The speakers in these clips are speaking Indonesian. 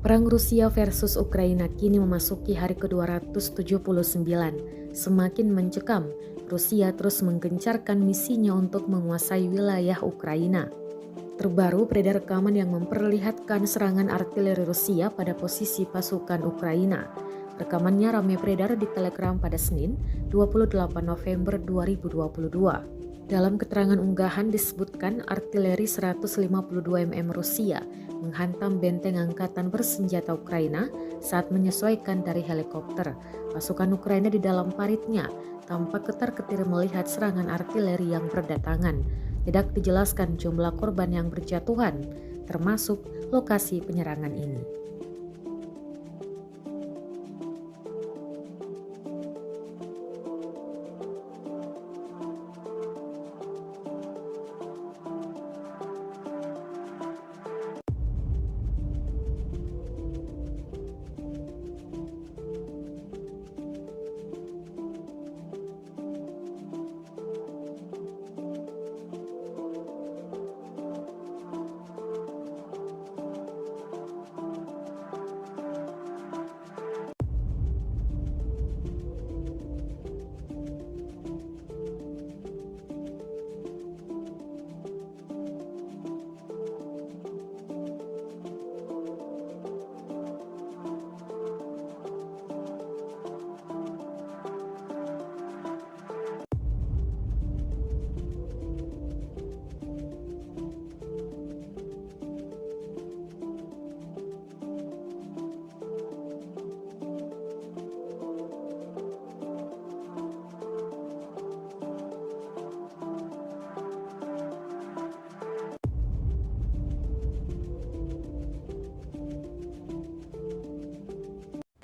Perang Rusia versus Ukraina kini memasuki hari ke-279. Semakin mencekam, Rusia terus menggencarkan misinya untuk menguasai wilayah Ukraina. Terbaru beredar rekaman yang memperlihatkan serangan artileri Rusia pada posisi pasukan Ukraina. Rekamannya ramai beredar di Telegram pada Senin, 28 November 2022. Dalam keterangan unggahan disebutkan artileri 152 mm Rusia menghantam benteng angkatan bersenjata Ukraina saat menyesuaikan dari helikopter. Pasukan Ukraina di dalam paritnya tampak ketar-ketir melihat serangan artileri yang berdatangan. Tidak dijelaskan jumlah korban yang berjatuhan, termasuk lokasi penyerangan ini.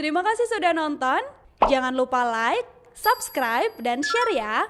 Terima kasih sudah nonton. Jangan lupa like, subscribe, dan share ya.